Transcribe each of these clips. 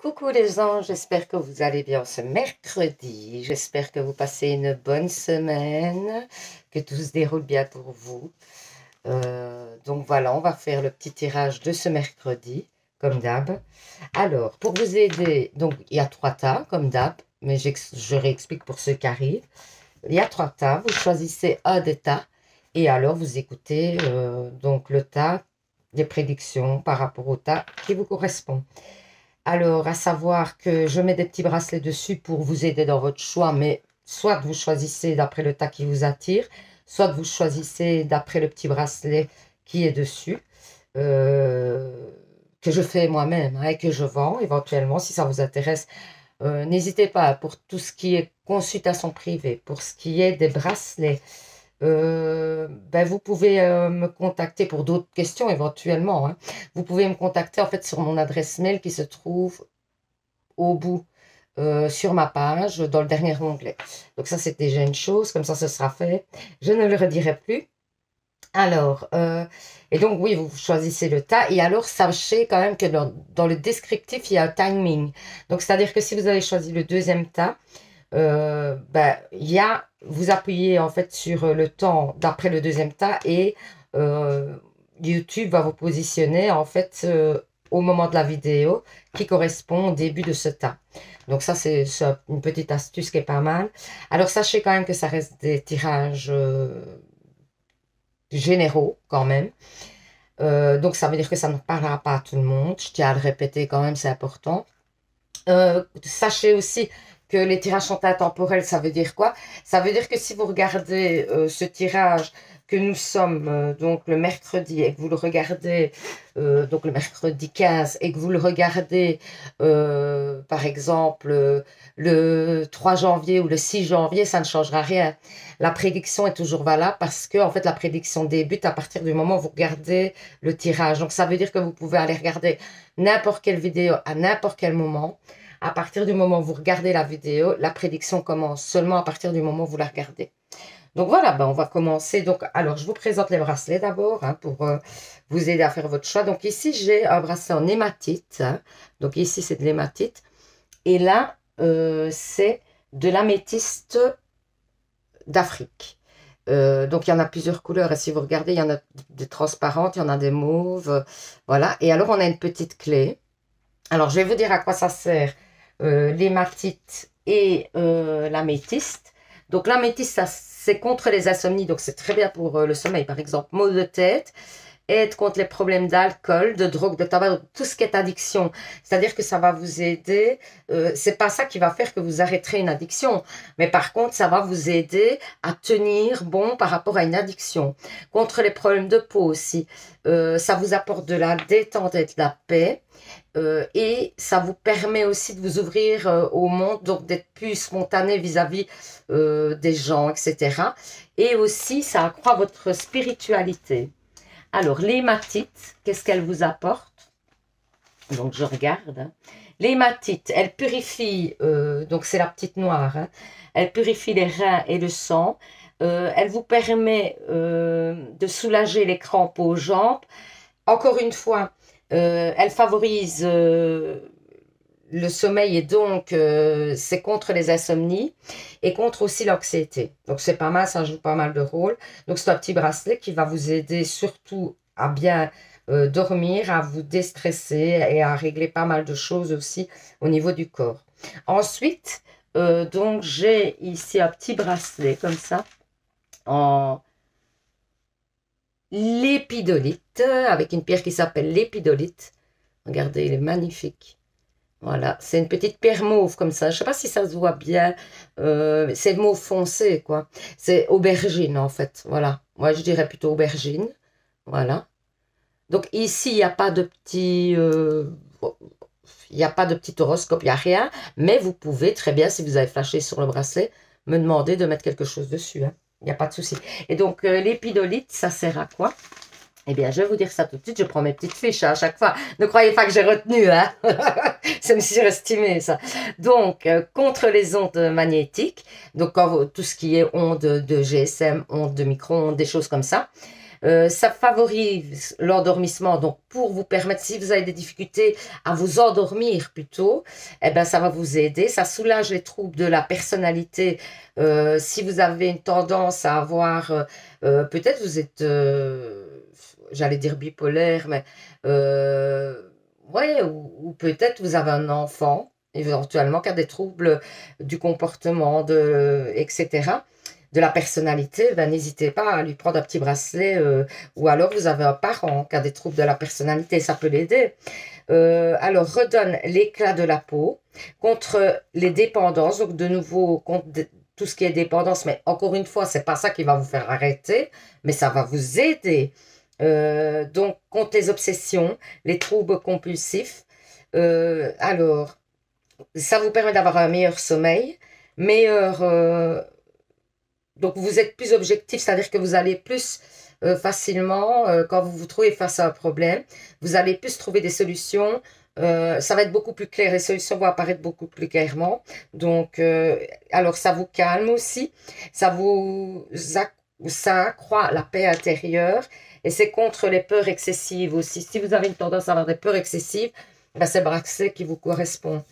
Coucou les anges, j'espère que vous allez bien ce mercredi. J'espère que vous passez une bonne semaine, que tout se déroule bien pour vous. Donc voilà, on va faire le petit tirage de ce mercredi, comme d'hab. Alors, pour vous aider, donc il y a 3 tas, comme d'hab, mais je réexplique pour ceux qui arrivent. Il y a 3 tas, vous choisissez un des tas et alors vous écoutez donc le tas des prédictions par rapport au tas qui vous correspond. Alors, à savoir que je mets des petits bracelets dessus pour vous aider dans votre choix, mais soit vous choisissez d'après le tas qui vous attire, soit vous choisissez d'après le petit bracelet qui est dessus, euh, que je fais moi-même et que je vends éventuellement si ça vous intéresse. N'hésitez pas pour tout ce qui est consultation privée, pour ce qui est des bracelets. Vous pouvez me contacter pour d'autres questions éventuellement, hein. Vous pouvez me contacter en fait sur mon adresse mail qui se trouve au bout sur ma page dans le dernier onglet. Donc ça c'est déjà une chose, comme ça ce sera fait. Je ne le redirai plus. Alors, et donc oui, vous choisissez le tas et alors sachez quand même que dans le descriptif il y a un timing. Donc c'est-à-dire que si vous avez choisi le deuxième tas, vous appuyez en fait sur le temps d'après le deuxième tas et YouTube va vous positionner en fait au moment de la vidéo qui correspond au début de ce tas. Donc ça c'est une petite astuce qui est pas mal. Alors sachez quand même que ça reste des tirages généraux quand même. Donc ça veut dire que ça ne parlera pas à tout le monde. Je tiens à le répéter quand même, c'est important. Sachez aussi que les tirages sont intemporels, ça veut dire quoi? Ça veut dire que si vous regardez ce tirage que nous sommes donc le mercredi et que vous le regardez donc le mercredi 15 et que vous le regardez par exemple le 3 janvier ou le 6 janvier, ça ne changera rien. La prédiction est toujours valable parce que en fait la prédiction débute à partir du moment où vous regardez le tirage. Donc ça veut dire que vous pouvez aller regarder n'importe quelle vidéo à n'importe quel moment. À partir du moment où vous regardez la vidéo, la prédiction commence seulement à partir du moment où vous la regardez. Donc voilà, on va commencer. Donc, alors, je vous présente les bracelets d'abord hein, pour vous aider à faire votre choix. Donc ici, j'ai un bracelet en hématite. Hein. Donc ici, c'est de l'hématite. Et là, c'est de l'améthyste d'Afrique. Donc il y en a plusieurs couleurs et si vous regardez il y en a des transparentes, il y en a des mauves, voilà. Et alors on a une petite clé. Alors je vais vous dire à quoi ça sert l'hématite et l'améthyste. Donc l'améthyste c'est contre les insomnies, donc c'est très bien pour le sommeil par exemple, maux de tête, aide contre les problèmes d'alcool, de drogue, de tabac, tout ce qui est addiction. C'est-à-dire que ça va vous aider. C'est pas ça qui va faire que vous arrêterez une addiction, mais par contre, ça va vous aider à tenir bon par rapport à une addiction. Contre les problèmes de peau aussi, ça vous apporte de la détente et de la paix. Et ça vous permet aussi de vous ouvrir au monde, donc d'être plus spontané vis-à-vis des gens, etc. Et aussi, ça accroît votre spiritualité. Alors, l'hématite, qu'est-ce qu'elle vous apporte? Donc, je regarde. Hein. L'hématite, elle purifie, donc c'est la petite noire, hein, elle purifie les reins et le sang. Elle vous permet de soulager les crampes aux jambes. Encore une fois, elle favorise le sommeil et donc c'est contre les insomnies et contre aussi l'anxiété. Donc c'est pas mal, ça joue pas mal de rôle. Donc c'est un petit bracelet qui va vous aider surtout à bien dormir, à vous déstresser et à régler pas mal de choses aussi au niveau du corps. Ensuite, donc j'ai ici un petit bracelet comme ça en l'épidolite avec une pierre qui s'appelle l'épidolite. Regardez, il est magnifique. Voilà, c'est une petite pierre mauve comme ça. Je ne sais pas si ça se voit bien. C'est mauve foncé, quoi. C'est aubergine, en fait. Voilà. Moi, je dirais plutôt aubergine. Voilà. Donc, ici, il n'y a pas de petit... il n'y a pas de petit horoscope, il n'y a rien. Mais vous pouvez très bien, si vous avez flashé sur le bracelet, me demander de mettre quelque chose dessus. Hein. Il n'y a pas de souci. Et donc, l'épidolite, ça sert à quoi? Eh bien, je vais vous dire ça tout de suite. Je prends mes petites fiches à chaque fois. Ne croyez pas que j'ai retenu, hein. C'est me surestimé, ça. Donc, contre les ondes magnétiques, donc tout ce qui est ondes de GSM, ondes de micro-ondes, des choses comme ça. Ça favorise l'endormissement. Donc, pour vous permettre, si vous avez des difficultés à vous endormir plutôt, eh ben, ça va vous aider. Ça soulage les troubles de la personnalité. Si vous avez une tendance à avoir, peut-être vous êtes, j'allais dire bipolaire, mais ouais, ou peut-être vous avez un enfant éventuellement qui a des troubles du comportement, etc., de la personnalité, ben, n'hésitez pas à lui prendre un petit bracelet, ou alors vous avez un parent qui a des troubles de la personnalité, ça peut l'aider. Alors, redonne l'éclat de la peau contre les dépendances, donc de nouveau contre tout ce qui est dépendance, mais encore une fois, c'est pas ça qui va vous faire arrêter, mais ça va vous aider. Donc, contre les obsessions, les troubles compulsifs. Alors, ça vous permet d'avoir un meilleur sommeil, meilleur... donc, vous êtes plus objectif, c'est-à-dire que vous allez plus facilement, quand vous vous trouvez face à un problème, vous allez plus trouver des solutions. Ça va être beaucoup plus clair, les solutions vont apparaître beaucoup plus clairement. Donc, alors, ça vous calme aussi, ça accroît la paix intérieure et c'est contre les peurs excessives aussi. Si vous avez une tendance à avoir des peurs excessives, ben, c'est le bracelet qui vous correspond.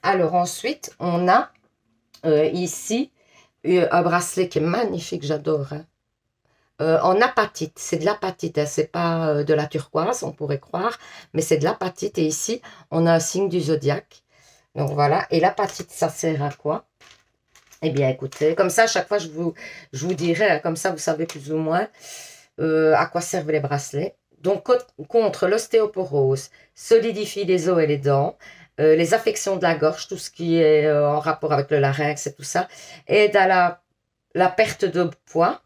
Alors ensuite, on a ici un bracelet qui est magnifique, j'adore. Hein. En apatite, c'est de l'apatite, hein, c'est pas de la turquoise, on pourrait croire, mais c'est de l'apatite. Et ici, on a un signe du zodiaque. Donc voilà, et l'apatite, ça sert à quoi? Eh bien, écoutez, comme ça, à chaque fois, je vous dirai, hein, comme ça, vous savez plus ou moins à quoi servent les bracelets. Donc, contre l'ostéoporose, solidifie les os et les dents, les affections de la gorge, tout ce qui est en rapport avec le larynx et tout ça, aide à la perte de poids,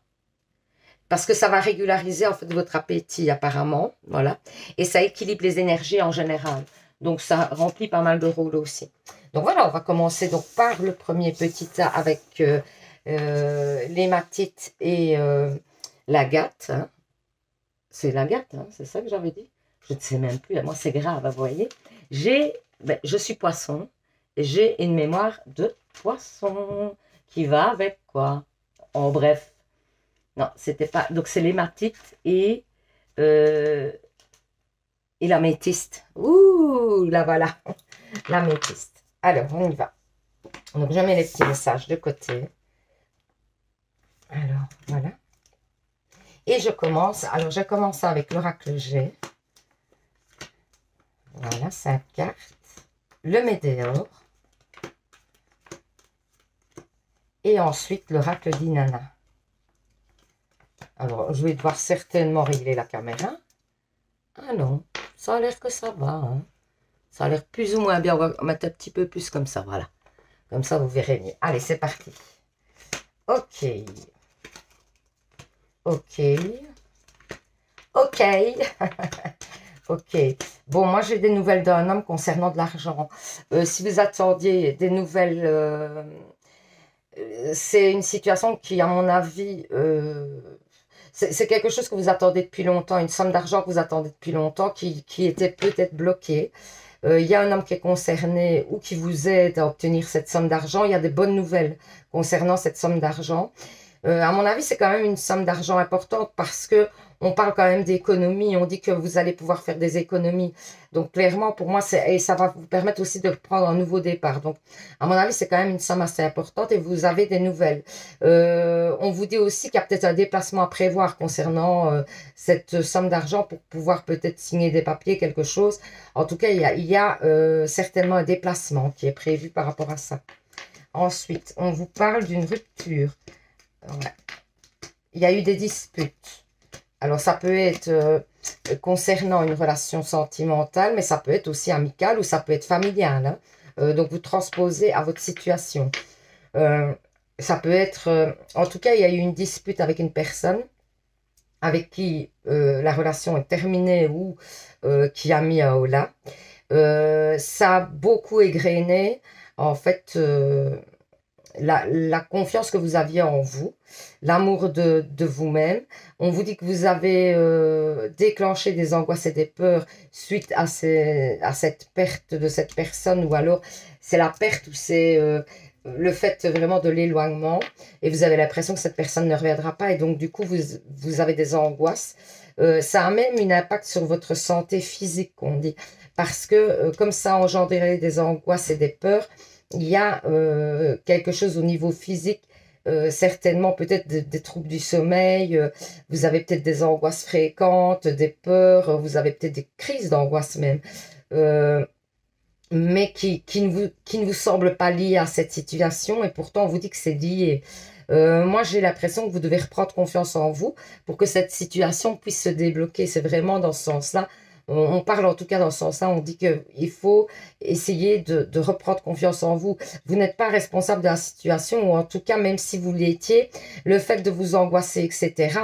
parce que ça va régulariser en fait votre appétit apparemment, voilà, et ça équilibre les énergies en général. Donc, ça remplit pas mal de rôles aussi. Donc, voilà, on va commencer donc par le premier petit tas avec l'hématite et l'agate. Hein. C'est l'agate, hein, c'est ça que j'avais dit. Je ne sais même plus, moi c'est grave, vous voyez. Je suis poisson, et j'ai une mémoire de poisson qui va avec quoi? En bref, non, c'était pas. Donc c'est l'hématite et l'améthyste. Ouh, là voilà, l'améthyste. Alors, on y va. Donc, je mets les petits messages de côté. Alors, voilà. Et je commence. Alors, je commence avec l'oracle G. Voilà, 5 cartes. Le météore. Et ensuite, l'oracle d'Inanna. Alors, je vais devoir certainement régler la caméra. Ah non, ça a l'air que ça va. Hein. Ça a l'air plus ou moins bien. On va mettre un petit peu plus comme ça, voilà. Comme ça, vous verrez mieux. Allez, c'est parti. Ok. Ok. Ok. Ok. Bon, moi, j'ai des nouvelles d'un homme concernant de l'argent. Si vous attendiez des nouvelles... c'est une situation qui, à mon avis... c'est quelque chose que vous attendez depuis longtemps, une somme d'argent que vous attendez depuis longtemps qui était peut-être bloquée. Il y a un homme qui est concerné ou qui vous aide à obtenir cette somme d'argent. Il y a des bonnes nouvelles concernant cette somme d'argent. À mon avis, c'est quand même une somme d'argent importante parce que on parle quand même d'économie. On dit que vous allez pouvoir faire des économies. Donc, clairement, pour moi, et ça va vous permettre aussi de prendre un nouveau départ. Donc, à mon avis, c'est quand même une somme assez importante et vous avez des nouvelles. On vous dit aussi qu'il y a peut-être un déplacement à prévoir concernant cette somme d'argent pour pouvoir peut-être signer des papiers, quelque chose. En tout cas, il y a certainement un déplacement qui est prévu par rapport à ça. Ensuite, on vous parle d'une rupture. Ouais. Il y a eu des disputes. Alors, ça peut être concernant une relation sentimentale, mais ça peut être aussi amicale ou ça peut être familial. Hein. Donc, vous transposez à votre situation. Ça peut être... en tout cas, il y a eu une dispute avec une personne avec qui la relation est terminée ou qui a mis un holà. Ça a beaucoup égrené, en fait... la confiance que vous aviez en vous, l'amour de vous-même. On vous dit que vous avez déclenché des angoisses et des peurs suite à cette perte de cette personne, ou alors c'est la perte ou c'est le fait vraiment de l'éloignement et vous avez l'impression que cette personne ne reviendra pas et donc du coup vous avez des angoisses. Ça a même un impact sur votre santé physique, on dit, parce que comme ça engendrerait des angoisses et des peurs, il y a quelque chose au niveau physique, certainement peut-être des troubles du sommeil, vous avez peut-être des angoisses fréquentes, des peurs, vous avez peut-être des crises d'angoisse même. Euh, mais qui ne vous semble pas lié à cette situation et pourtant on vous dit que c'est lié. Moi, j'ai l'impression que vous devez reprendre confiance en vous pour que cette situation puisse se débloquer. C'est vraiment dans ce sens-là. On parle en tout cas dans ce sens-là. On dit qu'il faut essayer de reprendre confiance en vous. Vous n'êtes pas responsable de la situation ou en tout cas, même si vous l'étiez, le fait de vous angoisser, etc.,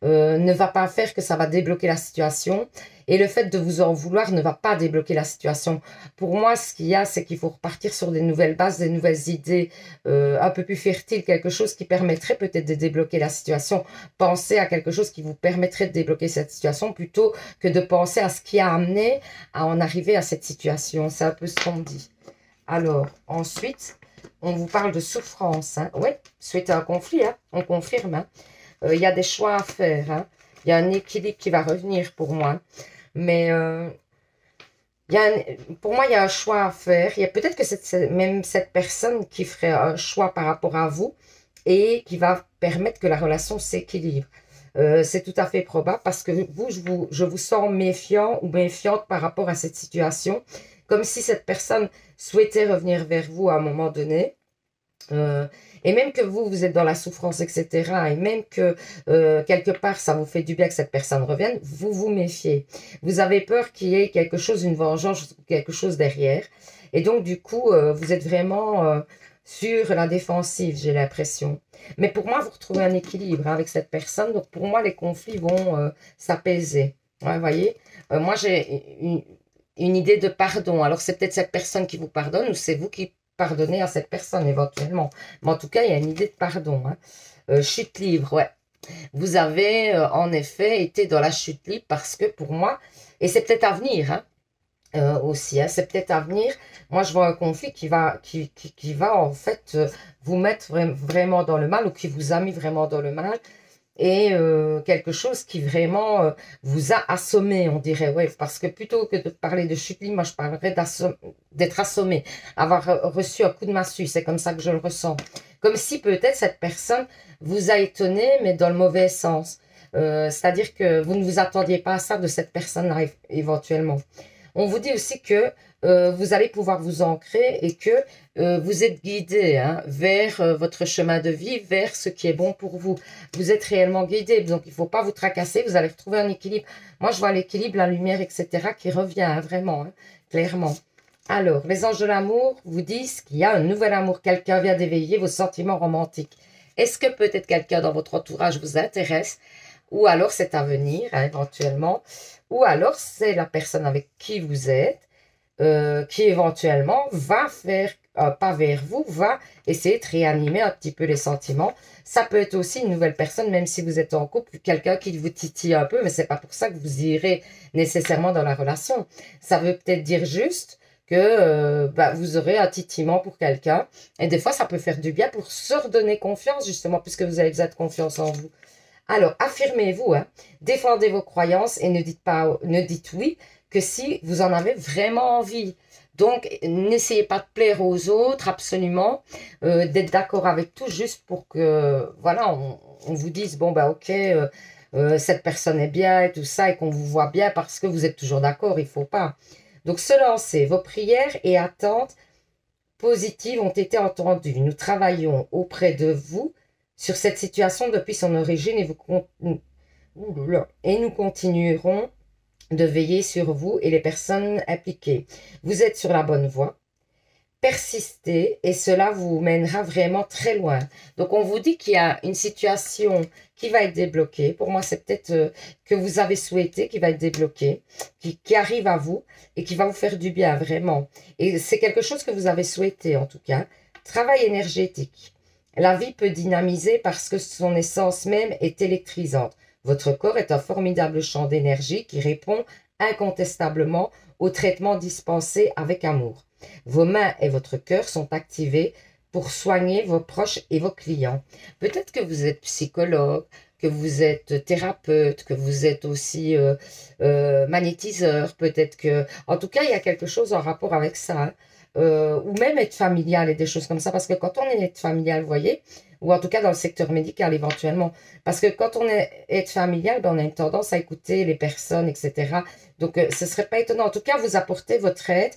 ne va pas faire que ça va débloquer la situation. Et le fait de vous en vouloir ne va pas débloquer la situation. Pour moi, ce qu'il y a, c'est qu'il faut repartir sur des nouvelles bases, des nouvelles idées, un peu plus fertiles, quelque chose qui permettrait peut-être de débloquer la situation. Pensez à quelque chose qui vous permettrait de débloquer cette situation plutôt que de penser à ce qui a amené à en arriver à cette situation. C'est un peu ce qu'on dit. Alors, ensuite, on vous parle de souffrance. Hein. Oui, suite à un conflit, hein, on confirme. Hein. Il y a des choix à faire. Hein. Il y a un équilibre qui va revenir pour moi. Mais pour moi, il y a un choix à faire. Il y a peut-être que c'est même cette personne qui ferait un choix par rapport à vous et qui va permettre que la relation s'équilibre. C'est tout à fait probable parce que vous, je vous sens méfiant ou méfiante par rapport à cette situation, comme si cette personne souhaitait revenir vers vous à un moment donné. Et même que vous êtes dans la souffrance, etc., et même que quelque part, ça vous fait du bien que cette personne revienne, vous vous méfiez. Vous avez peur qu'il y ait quelque chose, une vengeance, quelque chose derrière. Et donc, du coup, vous êtes vraiment sur la défensive, j'ai l'impression. Mais pour moi, vous retrouvez un équilibre hein, avec cette personne. Donc, pour moi, les conflits vont s'apaiser. Ouais, vous voyez, moi, j'ai une idée de pardon. Alors, c'est peut-être cette personne qui vous pardonne ou c'est vous qui pardonner à cette personne éventuellement. Mais en tout cas, il y a une idée de pardon. Hein. Chute libre, ouais. Vous avez en effet été dans la chute libre parce que pour moi, et c'est peut-être à venir hein, aussi, hein, c'est peut-être à venir. Moi, je vois un conflit qui va en fait vous mettre vraiment dans le mal ou qui vous a mis vraiment dans le mal et quelque chose qui vraiment vous a assommé, on dirait, ouais, parce que plutôt que de parler de chute libre, moi je parlerais d'être assommé, avoir reçu un coup de massue, c'est comme ça que je le ressens. Comme si peut-être cette personne vous a étonné, mais dans le mauvais sens. C'est-à-dire que vous ne vous attendiez pas à ça de cette personne-là éventuellement. On vous dit aussi que vous allez pouvoir vous ancrer et que vous êtes guidé hein, vers votre chemin de vie, vers ce qui est bon pour vous. Vous êtes réellement guidé, donc il ne faut pas vous tracasser, vous allez retrouver un équilibre. Moi, je vois l'équilibre, la lumière, etc. qui revient hein, vraiment, hein, clairement. Alors, les anges de l'amour vous disent qu'il y a un nouvel amour. Quelqu'un vient d'éveiller vos sentiments romantiques. Est-ce que peut-être quelqu'un dans votre entourage vous intéresse ou alors c'est à venir, hein, éventuellement, ou alors c'est la personne avec qui vous êtes, qui éventuellement va faire un pas vers vous, va essayer de réanimer un petit peu les sentiments. Ça peut être aussi une nouvelle personne, même si vous êtes en couple, quelqu'un qui vous titille un peu, mais c'est pas pour ça que vous irez nécessairement dans la relation. Ça veut peut-être dire juste que vous aurez un titillement pour quelqu'un. Et des fois, ça peut faire du bien pour se redonner confiance, justement, puisque vous avez besoin de confiance en vous. Alors, affirmez-vous, hein, défendez vos croyances et ne dites oui que si vous en avez vraiment envie. Donc, n'essayez pas de plaire aux autres, absolument, d'être d'accord avec tout, juste pour que, voilà, on vous dise, bon, bah, ok, cette personne est bien et tout ça, et qu'on vous voit bien parce que vous êtes toujours d'accord, il ne faut pas. Donc, se lancer, vos prières et attentes positives ont été entendues. Nous travaillons auprès de vous sur cette situation depuis son origine et nous continuerons de veiller sur vous et les personnes impliquées. Vous êtes sur la bonne voie. Persistez et cela vous mènera vraiment très loin. Donc, on vous dit qu'il y a une situation qui va être débloquée. Pour moi, c'est peut-être que vous avez souhaité qui va être débloquée, qui arrive à vous et qui va vous faire du bien, vraiment. Et c'est quelque chose que vous avez souhaité, en tout cas. Travail énergétique. La vie peut dynamiser parce que son essence même est électrisante. Votre corps est un formidable champ d'énergie qui répond incontestablement au traitement dispensé avec amour. Vos mains et votre cœur sont activés pour soigner vos proches et vos clients. Peut-être que vous êtes psychologue, que vous êtes thérapeute, que vous êtes aussi magnétiseur, peut-être que... En tout cas, il y a quelque chose en rapport avec ça, hein. Ou même aide familiale et des choses comme ça, parce que quand on est aide familiale, vous voyez, ou en tout cas dans le secteur médical éventuellement, parce que quand on est aide familiale, ben, on a une tendance à écouter les personnes, etc. Donc, ce serait pas étonnant. En tout cas, vous apportez votre aide.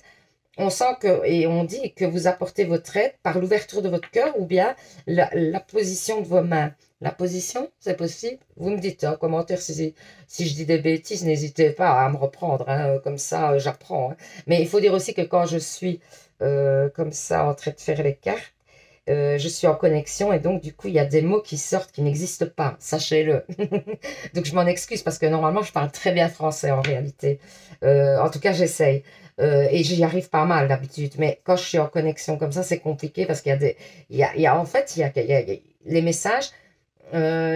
On sent que, et on dit que vous apportez votre aide par l'ouverture de votre cœur ou bien la position de vos mains. La position, c'est possible? Vous me dites en commentaire si je dis des bêtises, n'hésitez pas à me reprendre, hein, comme ça j'apprends, hein. Mais il faut dire aussi que quand je suis comme ça en train de faire les cartes, je suis en connexion et donc du coup il y a des mots qui sortent qui n'existent pas, sachez-le. Donc je m'en excuse parce que normalement je parle très bien français en réalité. En tout cas j'essaye. Et j'y arrive pas mal d'habitude, mais quand je suis en connexion comme ça, c'est compliqué parce qu'il y a des, en fait, les messages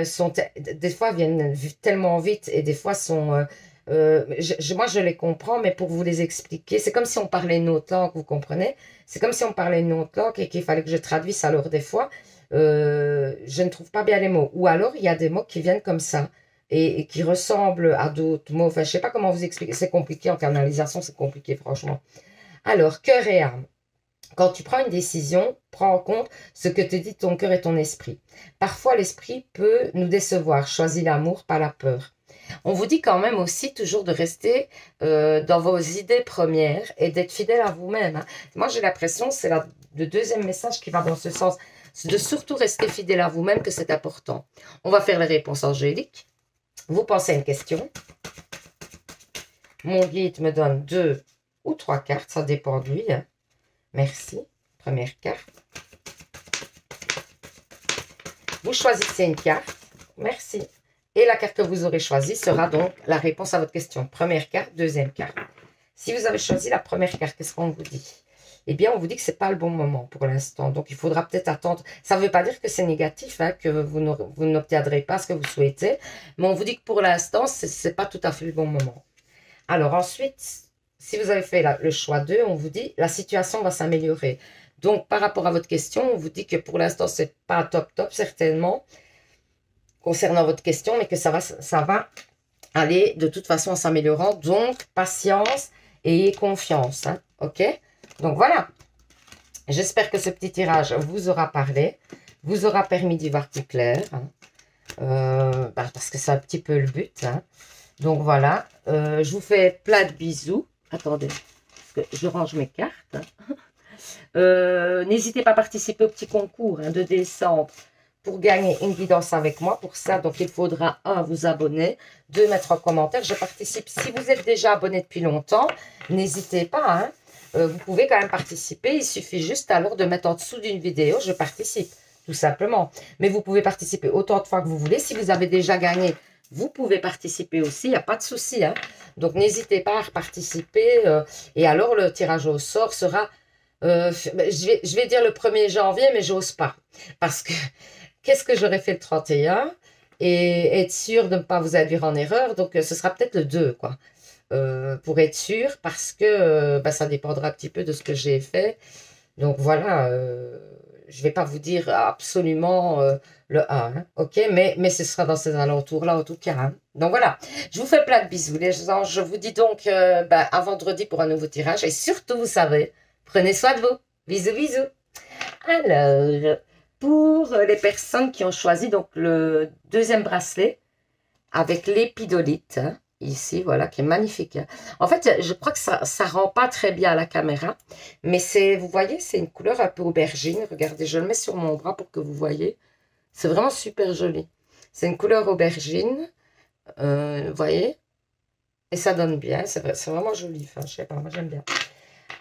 sont, des fois viennent tellement vite et des fois sont, moi je les comprends, mais pour vous les expliquer, c'est comme si on parlait une autre langue, vous comprenez? C'est comme si on parlait une autre langue et qu'il fallait que je traduise, alors des fois, je ne trouve pas bien les mots. Ou alors il y a des mots qui viennent comme ça et qui ressemblent à d'autres mots. Enfin, je sais pas comment vous expliquer. C'est compliqué en canalisation, c'est compliqué, franchement. Alors, cœur et âme. Quand tu prends une décision, prends en compte ce que te dit ton cœur et ton esprit. Parfois, l'esprit peut nous décevoir. Choisis l'amour, pas la peur. On vous dit quand même aussi toujours de rester dans vos idées premières et d'être fidèle à vous-même, hein. Moi, j'ai l'impression, c'est le deuxième message qui va dans ce sens, c'est de surtout rester fidèle à vous-même, que c'est important. On va faire les réponses angéliques. Vous pensez à une question. Mon guide me donne 2 ou 3 cartes, ça dépend de lui, hein. Merci. Première carte. Vous choisissez une carte. Merci. Et la carte que vous aurez choisie sera donc la réponse à votre question. Première carte, deuxième carte. Si vous avez choisi la première carte, qu'est-ce qu'on vous dit? Eh bien, on vous dit que ce n'est pas le bon moment pour l'instant. Donc, il faudra peut-être attendre. Ça ne veut pas dire que c'est négatif, hein, que vous n'obtiendrez pas ce que vous souhaitez. Mais on vous dit que pour l'instant, ce n'est pas tout à fait le bon moment. Alors ensuite, si vous avez fait le choix 2, on vous dit la situation va s'améliorer. Donc, par rapport à votre question, on vous dit que pour l'instant, ce n'est pas top, certainement, concernant votre question, mais que ça va aller de toute façon en s'améliorant. Donc, patience et confiance, hein, ok? Donc, voilà. J'espère que ce petit tirage vous aura parlé, vous aura permis d'y voir plus clair, hein, parce que c'est un petit peu le but, hein. Donc, voilà. Je vous fais plein de bisous. Attendez, parce que je range mes cartes, hein. N'hésitez pas à participer au petit concours, hein, de décembre pour gagner une guidance avec moi. Pour ça, donc, il faudra 1, vous abonner, 2, mettre en commentaire. Je participe. Si vous êtes déjà abonné depuis longtemps, n'hésitez pas, hein. Vous pouvez quand même participer. Il suffit juste alors de mettre en dessous d'une vidéo, je participe, tout simplement. Mais vous pouvez participer autant de fois que vous voulez. Si vous avez déjà gagné, vous pouvez participer aussi, il n'y a pas de souci, hein. Donc, n'hésitez pas à participer. Et alors, le tirage au sort sera, je vais dire le 1er janvier, mais j'ose pas. Parce que, qu'est-ce que j'aurais fait le 31 et être sûr de ne pas vous induire en erreur. Donc, ce sera peut-être le 2, quoi. Pour être sûr, parce que ça dépendra un petit peu de ce que j'ai fait. Donc, voilà, je ne vais pas vous dire absolument le 1, hein, ok, mais ce sera dans ces alentours-là en tout cas, hein. Donc voilà, je vous fais plein de bisous les anges. Je vous dis donc à vendredi pour un nouveau tirage. Et surtout, vous savez, prenez soin de vous. Bisous, bisous. Alors, pour les personnes qui ont choisi donc le deuxième bracelet avec l'épidolite, hein, ici, voilà, qui est magnifique, hein. En fait, je crois que ça rend pas très bien à la caméra, mais vous voyez, c'est une couleur un peu aubergine. Regardez, je le mets sur mon bras pour que vous voyez. C'est vraiment super joli. C'est une couleur aubergine, vous voyez, et ça donne bien. C'est vraiment joli. Enfin, je sais pas, moi j'aime bien.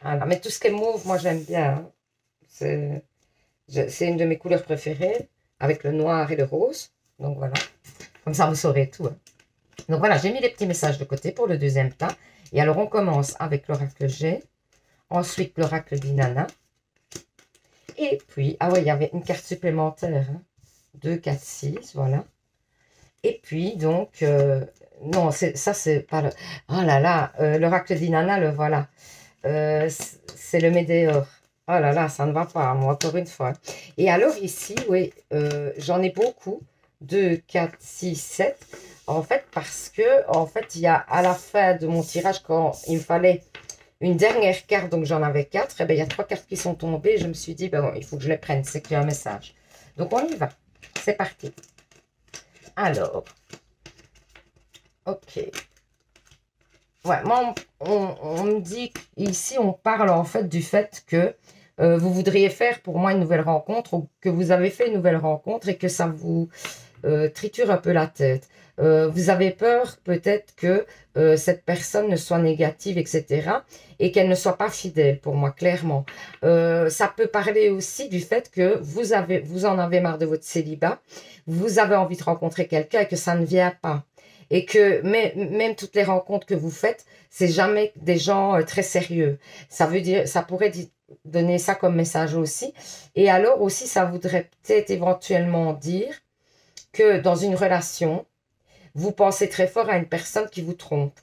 Voilà. Mais tout ce qui est mauve, moi j'aime bien, hein. C'est une de mes couleurs préférées, avec le noir et le rose. Donc voilà, comme ça vous saurez tout, hein. Donc voilà, j'ai mis les petits messages de côté pour le deuxième tas. Et alors, on commence avec l'oracle G. Ensuite, l'oracle d'Inanna. Et puis, ah ouais, il y avait une carte supplémentaire, hein. 2, 4, 6, voilà. Et puis, donc, non, ça, c'est pas le... Oh là là, l'oracle d'Inanna, le voilà. C'est le Médéor. Oh là là, ça ne va pas, moi, encore une fois. Et alors ici, oui, j'en ai beaucoup. 2, 4, 6, 7. En fait, parce que, en fait, il y a à la fin de mon tirage, quand il me fallait une dernière carte, donc j'en avais 4, et bien, il y a 3 cartes qui sont tombées. Je me suis dit, ben bon, il faut que je les prenne, c'est qu'il y a un message. Donc, on y va. C'est parti. Alors, ok. Ouais, moi, on me dit, ici, on parle en fait du fait que vous voudriez faire pour moi une nouvelle rencontre ou que vous avez fait une nouvelle rencontre et que ça vous triture un peu la tête. Vous avez peur peut-être que cette personne ne soit négative, etc. et qu'elle ne soit pas fidèle pour moi, clairement. Ça peut parler aussi du fait que vous en avez marre de votre célibat, vous avez envie de rencontrer quelqu'un et que ça ne vient pas. Et que même toutes les rencontres que vous faites, c'est jamais des gens très sérieux. Ça veut dire, ça pourrait donner ça comme message aussi. Et alors aussi, ça voudrait peut-être éventuellement dire que dans une relation, vous pensez très fort à une personne qui vous trompe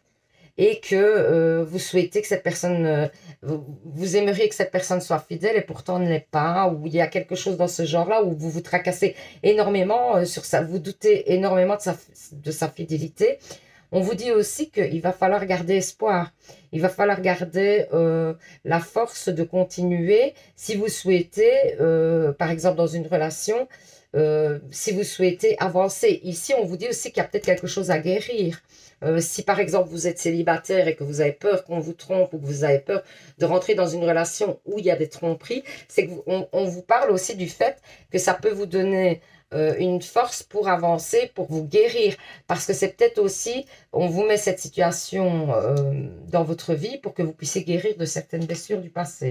et que vous souhaitez que cette personne, vous aimeriez que cette personne soit fidèle et pourtant ne l'est pas, ou il y a quelque chose dans ce genre-là où vous vous tracassez énormément sur ça, vous doutez énormément de sa fidélité. On vous dit aussi qu'il va falloir garder espoir, il va falloir garder la force de continuer si vous souhaitez, par exemple dans une relation, si vous souhaitez avancer. Ici, on vous dit aussi qu'il y a peut-être quelque chose à guérir. Si par exemple vous êtes célibataire et que vous avez peur qu'on vous trompe ou que vous avez peur de rentrer dans une relation où il y a des tromperies, c'est qu'on vous parle aussi du fait que ça peut vous donner une force pour avancer, pour vous guérir. Parce que c'est peut-être aussi, on vous met cette situation dans votre vie pour que vous puissiez guérir de certaines blessures du passé.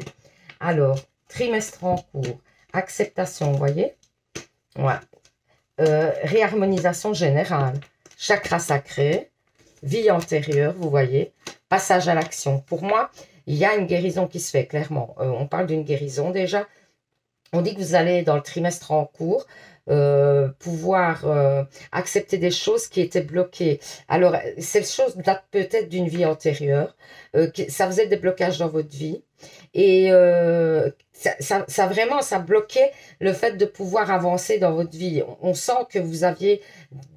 Alors, trimestre en cours, acceptation, vous voyez? Ouais. Réharmonisation générale, chakra sacré, vie antérieure, vous voyez, passage à l'action. Pour moi, il y a une guérison qui se fait, clairement. On parle d'une guérison déjà. On dit que vous allez, dans le trimestre en cours, pouvoir accepter des choses qui étaient bloquées. Alors, ces choses datent peut-être d'une vie antérieure. Ça faisait des blocages dans votre vie. Et ça vraiment, ça bloquait le fait de pouvoir avancer dans votre vie. On sent que vous aviez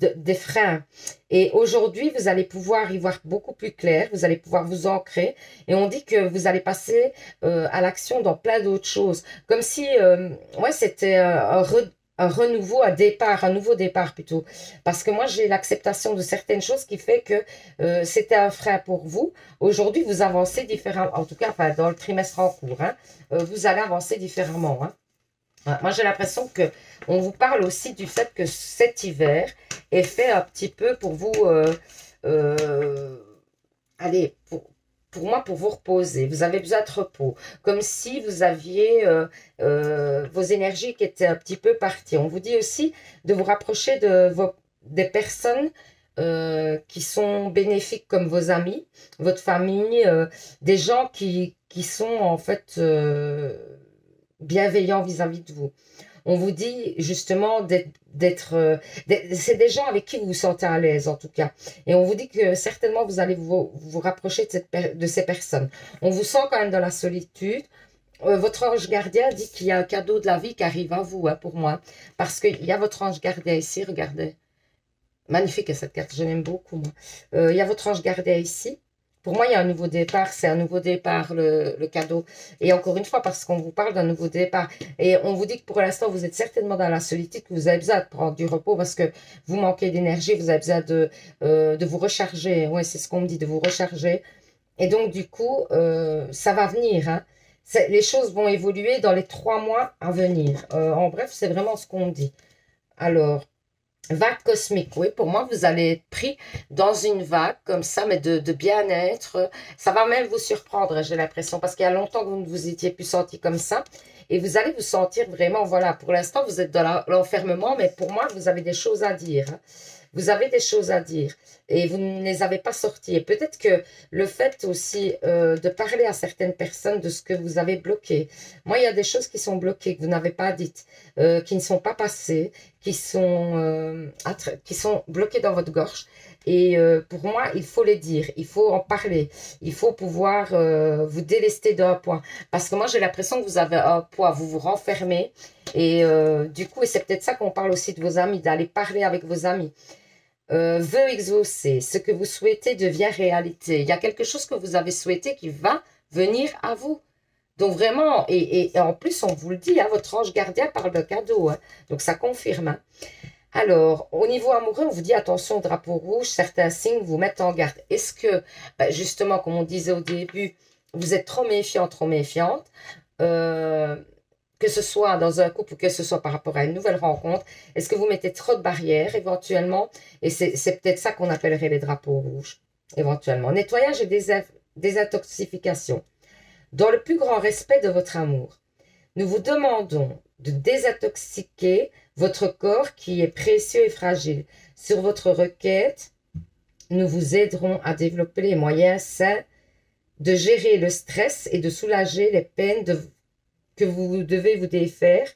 des freins. Et aujourd'hui, vous allez pouvoir y voir beaucoup plus clair. Vous allez pouvoir vous ancrer. Et on dit que vous allez passer à l'action dans plein d'autres choses. Comme si, ouais, c'était un renouveau, un nouveau départ plutôt. Parce que moi, j'ai l'acceptation de certaines choses qui fait que c'était un frein pour vous. Aujourd'hui, vous avancez différemment. En tout cas, enfin, dans le trimestre en cours, hein, vous allez avancer différemment. Hein. Ouais, moi, j'ai l'impression que on vous parle aussi du fait que cet hiver est fait un petit peu pour vous, euh, allez, pour moi, pour vous reposer. Vous avez besoin de repos. Comme si vous aviez vos énergies qui étaient un petit peu parties. On vous dit aussi de vous rapprocher des personnes qui sont bénéfiques comme vos amis, votre famille, des gens qui sont en fait bienveillants vis-à-vis de vous. On vous dit justement c'est des gens avec qui vous vous sentez à l'aise en tout cas. Et on vous dit que certainement vous allez vous rapprocher de ces personnes. On vous sent quand même dans la solitude. Votre ange gardien dit qu'il y a un cadeau de la vie qui arrive à vous, hein, pour moi. Parce qu'il y a votre ange gardien ici, regardez. Magnifique cette carte, je l'aime beaucoup, moi. Il y a votre ange gardien ici. Pour moi, il y a un nouveau départ. C'est un nouveau départ, le cadeau. Et encore une fois, parce qu'on vous parle d'un nouveau départ. Et on vous dit que pour l'instant, vous êtes certainement dans la solitude, que vous avez besoin de prendre du repos parce que vous manquez d'énergie, vous avez besoin de vous recharger. Oui, c'est ce qu'on me dit, de vous recharger. Et donc, du coup, ça va venir. Hein. Les choses vont évoluer dans les 3 mois à venir. En bref, c'est vraiment ce qu'on me dit. Alors, vague cosmique, oui, pour moi, vous allez être pris dans une vague comme ça, mais de bien-être. Ça va même vous surprendre, j'ai l'impression, parce qu'il y a longtemps que vous ne vous étiez plus senti comme ça. Et vous allez vous sentir vraiment, voilà, pour l'instant, vous êtes dans l'enfermement, mais pour moi, vous avez des choses à dire. Hein. Vous avez des choses à dire et vous ne les avez pas sorties. Et peut-être que le fait aussi de parler à certaines personnes de ce que vous avez bloqué. Moi, il y a des choses qui sont bloquées, que vous n'avez pas dites, qui ne sont pas passées, qui sont bloquées dans votre gorge. Et pour moi, il faut les dire, il faut en parler, il faut pouvoir vous délester d'un poids. Parce que moi, j'ai l'impression que vous avez un poids, vous vous renfermez. Et du coup, et c'est peut-être ça qu'on parle aussi de vos amis, d'aller parler avec vos amis. Veut exaucer, ce que vous souhaitez devient réalité. Il y a quelque chose que vous avez souhaité qui va venir à vous. Donc vraiment, et en plus, on vous le dit, hein, votre ange gardien parle de cadeau. Hein, donc ça confirme. Hein. Alors, au niveau amoureux, on vous dit attention, drapeau rouge, certains signes vous mettent en garde. Est-ce que, justement, comme on disait au début, vous êtes trop méfiant, trop méfiante, euh, que ce soit dans un couple ou que ce soit par rapport à une nouvelle rencontre, est-ce que vous mettez trop de barrières éventuellement? Et c'est peut-être ça qu'on appellerait les drapeaux rouges, éventuellement. Nettoyage et désintoxification. Dans le plus grand respect de votre amour, nous vous demandons de désintoxiquer votre corps qui est précieux et fragile. Sur votre requête, nous vous aiderons à développer les moyens sains de gérer le stress et de soulager les peines que vous devez vous défaire.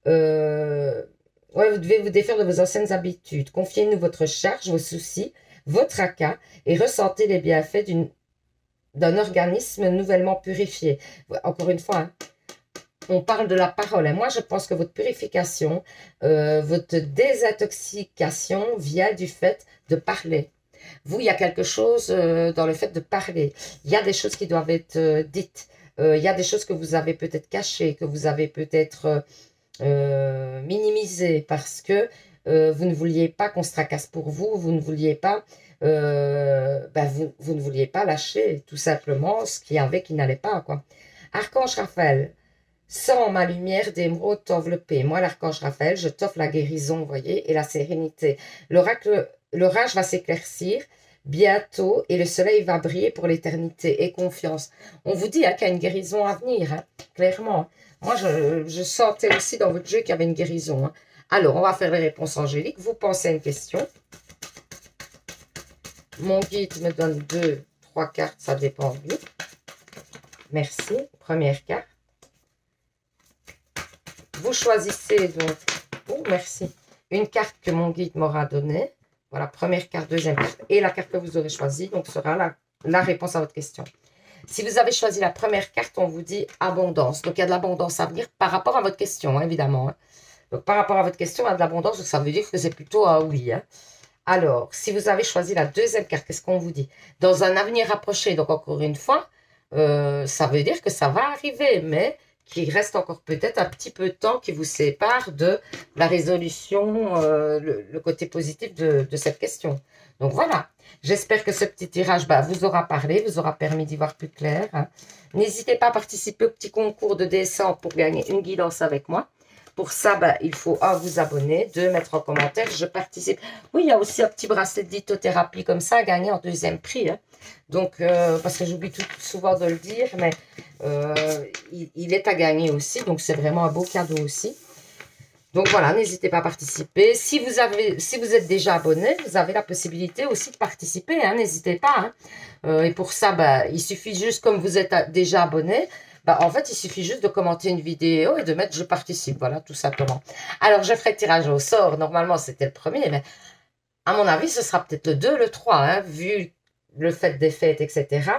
Vous devez vous défaire de vos anciennes habitudes. Confiez-nous votre charge, vos soucis, votre tracas et ressentez les bienfaits d'un organisme nouvellement purifié. Encore une fois, hein, on parle de la parole. Et moi, je pense que votre purification, votre désintoxication vient du fait de parler. Vous, il y a quelque chose dans le fait de parler. Il y a des choses qui doivent être dites. Il y a des choses que vous avez peut-être cachées, que vous avez peut-être minimisées parce que vous ne vouliez pas qu'on se tracasse pour vous, vous ne vouliez pas, vous ne vouliez pas lâcher tout simplement ce qu'il y avait qui n'allait pas, quoi. Archange Raphaël, sans ma lumière d'émeraude t'envelopper. Moi, l'archange Raphaël, je t'offre la guérison, vous voyez, et la sérénité. L'orage va s'éclaircir bientôt et le soleil va briller pour l'éternité. Et confiance. On vous dit hein, qu'il y a une guérison à venir, hein, clairement. Moi, je sentais aussi dans votre jeu qu'il y avait une guérison. Hein. Alors, on va faire les réponses angéliques. Vous pensez à une question. Mon guide me donne 2, 3 cartes, ça dépend de lui. Merci. Première carte. Vous choisissez donc, oh merci, une carte que mon guide m'aura donnée. Voilà, première carte, deuxième carte. Et la carte que vous aurez choisie, donc sera la réponse à votre question. Si vous avez choisi la première carte, on vous dit abondance. Donc, il y a de l'abondance à venir par rapport à votre question, hein, évidemment. Hein. Donc, par rapport à votre question, il y a de l'abondance, ça veut dire que c'est plutôt un oui. Hein. Alors, si vous avez choisi la deuxième carte, qu'est-ce qu'on vous dit? Dans un avenir rapproché, donc encore une fois, ça veut dire que ça va arriver, mais qu'il reste encore peut-être un petit peu de temps qui vous sépare de la résolution, le côté positif de cette question. Donc voilà, j'espère que ce petit tirage vous aura parlé, vous aura permis d'y voir plus clair. Hein. N'hésitez pas à participer au petit concours de dessin pour gagner une guidance avec moi. Pour ça, il faut vous abonner, 2, mettre en commentaire, je participe. Oui, il y a aussi un petit bracelet de lithothérapie comme ça à gagner en deuxième prix. Hein. Donc, parce que j'oublie souvent de le dire, mais il est à gagner aussi. Donc, c'est vraiment un beau cadeau aussi. Donc, voilà, n'hésitez pas à participer. Si vous êtes déjà abonné, vous avez la possibilité aussi de participer. Hein, n'hésitez pas. Hein. Et pour ça, il suffit juste, comme vous êtes déjà abonné, en fait, il suffit juste de commenter une vidéo et de mettre « Je participe ». Voilà, tout simplement. Alors, je ferai le tirage au sort. Normalement, c'était le premier, mais à mon avis, ce sera peut-être le 2, le 3, hein, vu le fait des fêtes, etc.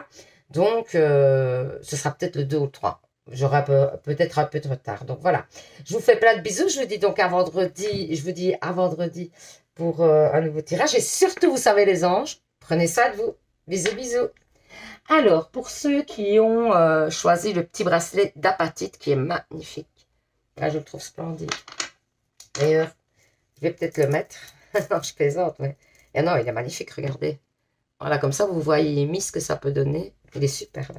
Donc, ce sera peut-être le 2 ou le 3. J'aurai peut-être un peu de retard. Donc, voilà. Je vous fais plein de bisous. Je vous dis donc à vendredi. Je vous dis à vendredi pour un nouveau tirage. Et surtout, vous savez, les anges, prenez soin de vous. Bisous, bisous. Alors, pour ceux qui ont choisi le petit bracelet d'apatite qui est magnifique. Là, je le trouve splendide. D'ailleurs, je vais peut-être le mettre. Non, je plaisante, mais... Et non, il est magnifique, regardez. Voilà, comme ça, vous voyez ce que ça peut donner. Il est superbe.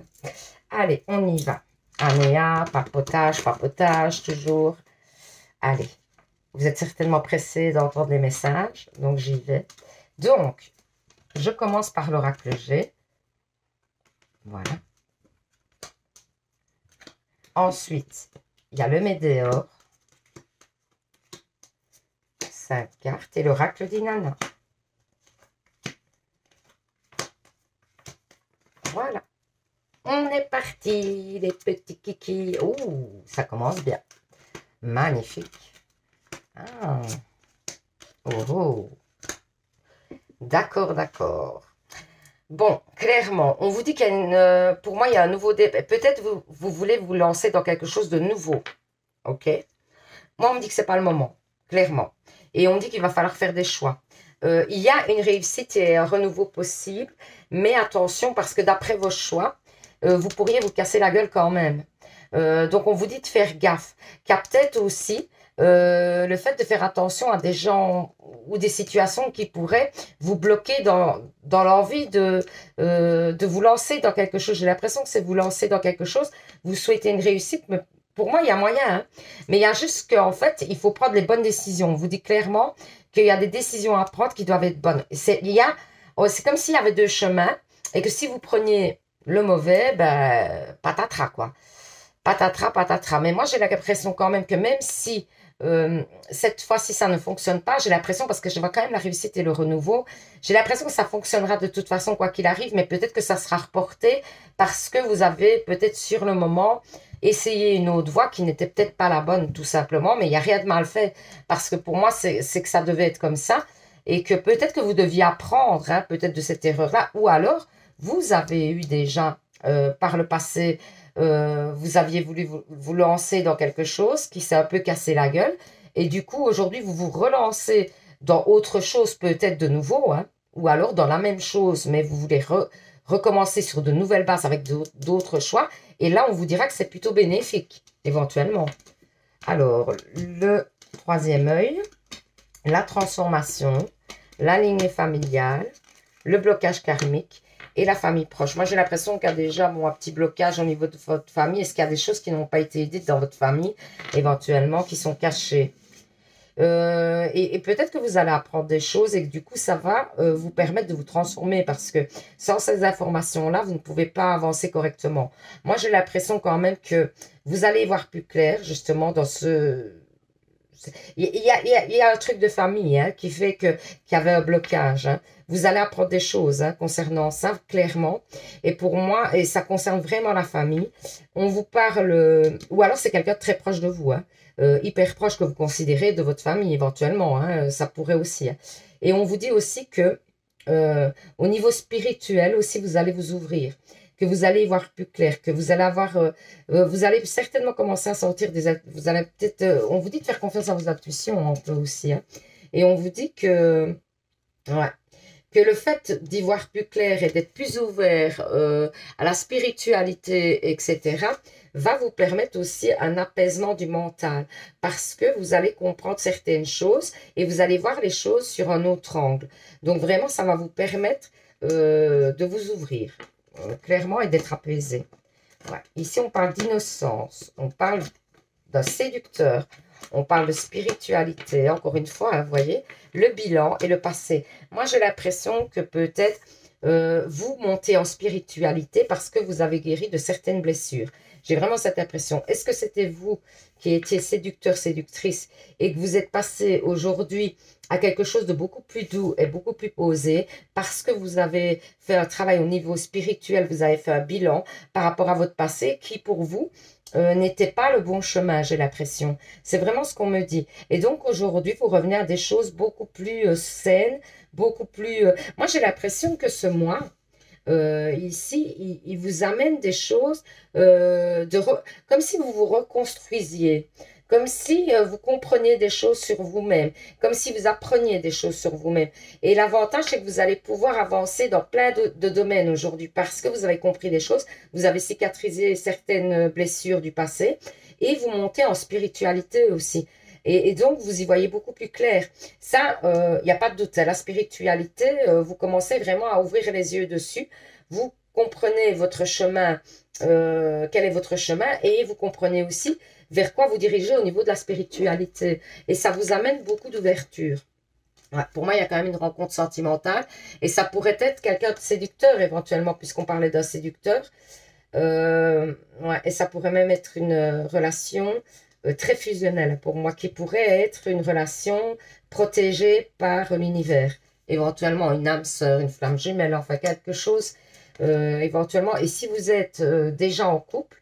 Allez, on y va. Anéa, papotage, toujours. Allez, vous êtes certainement pressés d'entendre les messages, donc j'y vais. Donc, je commence par l'oracle G. Voilà. Ensuite, il y a le Médéor. 5 cartes et l'oracle d'Inanna. Voilà. On est parti, les petits kikis. Ouh, ça commence bien. Magnifique. Ah. Oh, oh. D'accord, d'accord. Bon, clairement, on vous dit qu'il y a pour moi, il y a un nouveau départ. Peut-être vous voulez vous lancer dans quelque chose de nouveau, ok? Moi, on me dit que c'est pas le moment, clairement. Et on me dit qu'il va falloir faire des choix. Il y a une réussite et un renouveau possible, mais attention parce que d'après vos choix, vous pourriez vous casser la gueule quand même. Donc on vous dit de faire gaffe. Qu'il y a peut-être aussi le fait de faire attention à des gens ou des situations qui pourraient vous bloquer dans l'envie de vous lancer dans quelque chose. J'ai l'impression que c'est vous lancer dans quelque chose, vous souhaitez une réussite, mais pour moi, il y a moyen, hein. Mais il y a juste qu'en fait, il faut prendre les bonnes décisions. On vous dit clairement qu'il y a des décisions à prendre qui doivent être bonnes. C'est comme s'il y avait deux chemins et que si vous preniez le mauvais, ben, patatras, quoi. Patatras, patatras. Mais moi, j'ai l'impression quand même que même si cette fois-ci ça ne fonctionne pas, j'ai l'impression, parce que je vois quand même la réussite et le renouveau, j'ai l'impression que ça fonctionnera de toute façon, quoi qu'il arrive, mais peut-être que ça sera reporté parce que vous avez peut-être sur le moment essayé une autre voie qui n'était peut-être pas la bonne, tout simplement, mais il n'y a rien de mal fait, parce que pour moi, c'est que ça devait être comme ça, et que peut-être que vous deviez apprendre, hein, peut-être de cette erreur-là, ou alors vous avez eu déjà par le passé vous aviez voulu vous lancer dans quelque chose qui s'est un peu cassé la gueule. Et du coup, aujourd'hui, vous vous relancez dans autre chose, peut-être de nouveau, hein, ou alors dans la même chose, mais vous voulez recommencer sur de nouvelles bases avec d'autres choix. Et là, on vous dira que c'est plutôt bénéfique, éventuellement. Alors, le troisième œil, la transformation, la lignée familiale, le blocage karmique et la famille proche. Moi, j'ai l'impression qu'il y a déjà un petit blocage au niveau de votre famille. Est-ce qu'il y a des choses qui n'ont pas été dites dans votre famille, éventuellement, qui sont cachées? Et peut-être que vous allez apprendre des choses et que du coup, ça va vous permettre de vous transformer parce que sans ces informations-là, vous ne pouvez pas avancer correctement. Moi, j'ai l'impression quand même que vous allez y voir plus clair, justement, dans ce il y a un truc de famille hein, qui fait qu'il y avait un blocage. Hein. Vous allez apprendre des choses hein, concernant ça, clairement. Et pour moi, et ça concerne vraiment la famille, on vous parle, ou alors c'est quelqu'un de très proche de vous, hein, hyper proche que vous considérez de votre famille éventuellement, hein, ça pourrait aussi. Hein. Et on vous dit aussi que au niveau spirituel aussi, vous allez vous ouvrir que vous allez y voir plus clair, que vous allez avoir, vous allez certainement commencer à sentir vous allez peut-être, on vous dit de faire confiance à vos intuitions un peu aussi, hein, et on vous dit ouais, que le fait d'y voir plus clair et d'être plus ouvert à la spiritualité, etc., va vous permettre aussi un apaisement du mental, parce que vous allez comprendre certaines choses et vous allez voir les choses sur un autre angle. Donc vraiment, ça va vous permettre de vous ouvrir. Clairement et d'être apaisé. Ouais. Ici, on parle d'innocence, on parle d'un séducteur, on parle de spiritualité. Encore une fois, hein, vous voyez, le bilan et le passé. Moi, j'ai l'impression que peut-être vous montez en spiritualité parce que vous avez guéri de certaines blessures. J'ai vraiment cette impression. Est-ce que c'était vous qui étiez séducteur, séductrice et que vous êtes passé aujourd'hui à quelque chose de beaucoup plus doux et beaucoup plus posé parce que vous avez fait un travail au niveau spirituel, vous avez fait un bilan par rapport à votre passé qui pour vous n'était pas le bon chemin, j'ai l'impression. C'est vraiment ce qu'on me dit. Et donc aujourd'hui, vous revenez à des choses beaucoup plus saines, beaucoup plus... Moi, j'ai l'impression que ce mois, ici, il vous amène des choses comme si vous vous reconstruisiez, comme si vous compreniez des choses sur vous-même, comme si vous appreniez des choses sur vous-même. Et l'avantage, c'est que vous allez pouvoir avancer dans plein de domaines aujourd'hui parce que vous avez compris des choses, vous avez cicatrisé certaines blessures du passé et vous montez en spiritualité aussi. Et donc, vous y voyez beaucoup plus clair. Ça, il n'y a pas de doute. La spiritualité, vous commencez vraiment à ouvrir les yeux dessus. Vous comprenez votre chemin, quel est votre chemin, et vous comprenez aussi vers quoi vous dirigez au niveau de la spiritualité. Et ça vous amène beaucoup d'ouverture. Ouais, pour moi, il y a quand même une rencontre sentimentale. Et ça pourrait être quelqu'un de séducteur, éventuellement, puisqu'on parlait d'un séducteur. Ouais, et ça pourrait même être une relation très fusionnelle pour moi, qui pourrait être une relation protégée par l'univers. Éventuellement une âme sœur, une flamme jumelle, enfin quelque chose éventuellement. Et si vous êtes déjà en couple,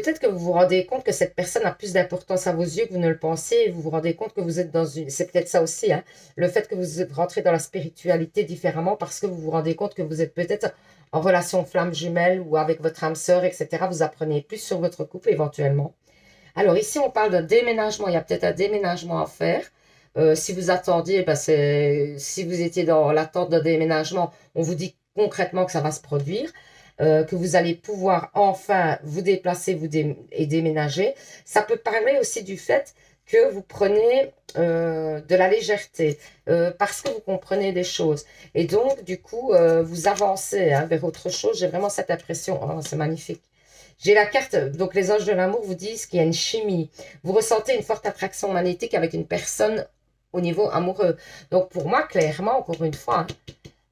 peut-être que vous vous rendez compte que cette personne a plus d'importance à vos yeux que vous ne le pensez, et vous vous rendez compte que vous êtes dans une... C'est peut-être ça aussi, hein, le fait que vous rentrez dans la spiritualité différemment parce que vous vous rendez compte que vous êtes peut-être en relation flamme jumelle ou avec votre âme sœur, etc. Vous apprenez plus sur votre couple éventuellement. Alors ici, on parle d'un déménagement. Il y a peut-être un déménagement à faire. Si vous attendiez, ben si vous étiez dans l'attente d'un déménagement, on vous dit concrètement que ça va se produire, que vous allez pouvoir enfin vous déplacer et déménager. Ça peut parler aussi du fait que vous prenez de la légèreté, parce que vous comprenez des choses. Et donc, du coup, vous avancez hein, vers autre chose. J'ai vraiment cette impression. Oh, c'est magnifique. J'ai la carte, donc les anges de l'amour vous disent qu'il y a une chimie. Vous ressentez une forte attraction magnétique avec une personne au niveau amoureux. Donc pour moi, clairement, encore une fois, hein,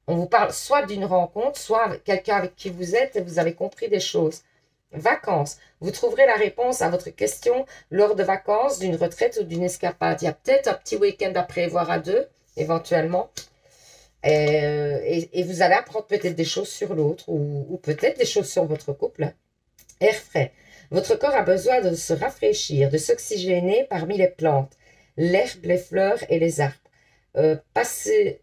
on vous parle soit d'une rencontre, soit quelqu'un avec qui vous êtes et vous avez compris des choses. Vacances. Vous trouverez la réponse à votre question lors de vacances, d'une retraite ou d'une escapade. Il y a peut-être un petit week-end à prévoir à deux, éventuellement. Et vous allez apprendre peut-être des choses sur l'autre ou peut-être des choses sur votre couple. Air frais. Votre corps a besoin de se rafraîchir, de s'oxygéner parmi les plantes, l'herbe, les fleurs et les arbres. Passez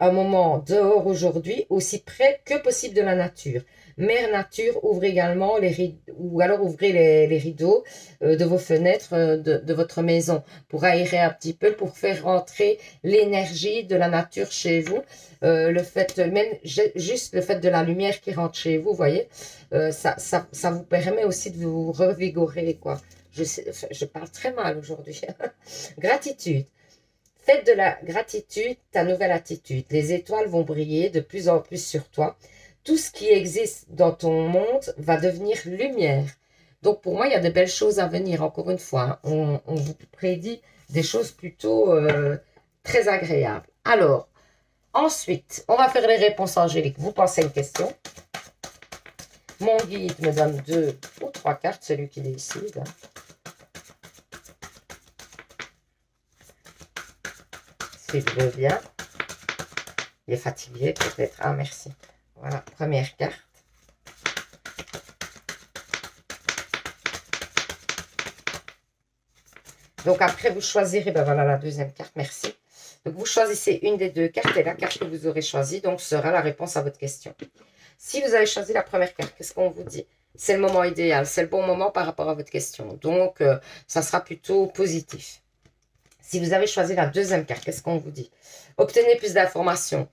un moment dehors aujourd'hui, aussi près que possible de la nature. Mère Nature ouvre également les rideaux, ou alors ouvrez les rideaux de vos fenêtres de votre maison pour aérer un petit peu, pour faire rentrer l'énergie de la nature chez vous. Le fait, même juste le fait de la lumière qui rentre chez vous, vous voyez, ça vous permet aussi de vous revigorer, quoi. Je parle très mal aujourd'hui. Gratitude. Faites de la gratitude ta nouvelle attitude. Les étoiles vont briller de plus en plus sur toi. Tout ce qui existe dans ton monde va devenir lumière. Donc pour moi, il y a de belles choses à venir, encore une fois. Hein. On vous prédit des choses plutôt très agréables. Alors, ensuite, on va faire les réponses angéliques. Vous pensez à une question. Mon guide me donne 2 ou 3 cartes, celui qui décide. Hein. S'il veut bien. Il est fatigué peut-être. Ah, merci. Voilà, première carte. Donc après, vous choisirez, ben voilà la deuxième carte, merci. Donc vous choisissez une des 2 cartes et la carte que vous aurez choisie, donc sera la réponse à votre question. Si vous avez choisi la première carte, qu'est-ce qu'on vous dit? C'est le moment idéal, c'est le bon moment par rapport à votre question. Donc, ça sera plutôt positif. Si vous avez choisi la deuxième carte, qu'est-ce qu'on vous dit? Obtenez plus d'informations.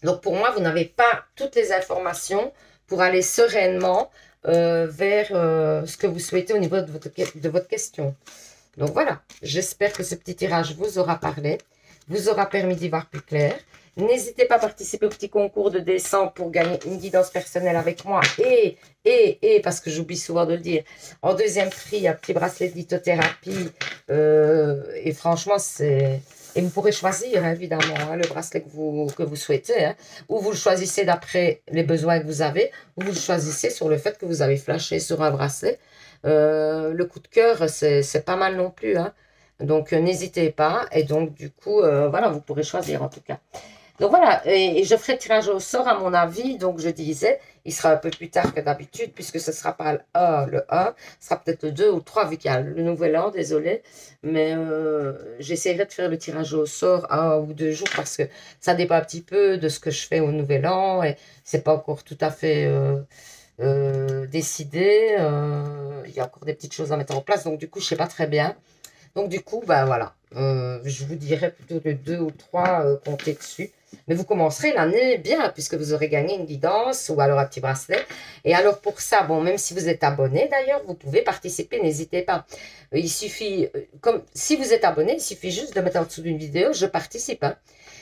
Donc, pour moi, vous n'avez pas toutes les informations pour aller sereinement vers ce que vous souhaitez au niveau de votre question. Donc, voilà. J'espère que ce petit tirage vous aura parlé, vous aura permis d'y voir plus clair. N'hésitez pas à participer au petit concours de décembre pour gagner une guidance personnelle avec moi. Et parce que j'oublie souvent de le dire, en deuxième prix, un petit bracelet de lithothérapie. Et franchement, c'est... Et vous pourrez choisir, hein, évidemment, hein, le bracelet que vous souhaitez. Hein, ou vous le choisissez d'après les besoins que vous avez, ou vous le choisissez sur le fait que vous avez flashé sur un bracelet. Le coup de cœur, c'est pas mal non plus. Hein. Donc, n'hésitez pas. Et donc, du coup, voilà, vous pourrez choisir en tout cas. Donc voilà, et je ferai le tirage au sort à mon avis, donc je disais, il sera un peu plus tard que d'habitude, puisque ce ne sera pas le 1, ce sera peut-être le 2 ou 3, vu qu'il y a le nouvel an, désolé, mais j'essaierai de faire le tirage au sort 1 ou 2 jours, parce que ça dépend un petit peu de ce que je fais au nouvel an, et c'est pas encore tout à fait décidé, il y a encore des petites choses à mettre en place, donc du coup, je ne sais pas très bien. Donc du coup, ben voilà, je vous dirais plutôt de 2 ou 3, comptez dessus. Mais vous commencerez l'année bien, puisque vous aurez gagné une guidance ou alors un petit bracelet. Et alors pour ça, bon, même si vous êtes abonné d'ailleurs, vous pouvez participer, n'hésitez pas. Il suffit, comme si vous êtes abonné, il suffit juste de mettre en dessous d'une vidéo, je participe. Hein.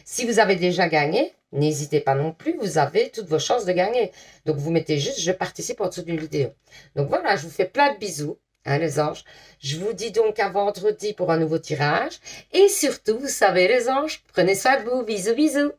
Si vous avez déjà gagné, n'hésitez pas non plus, vous avez toutes vos chances de gagner. Donc vous mettez juste, je participe en dessous d'une vidéo. Donc voilà, je vous fais plein de bisous. Hein, les anges. Je vous dis donc à vendredi pour un nouveau tirage. Et surtout, vous savez les anges, prenez soin de vous. Bisous, bisous.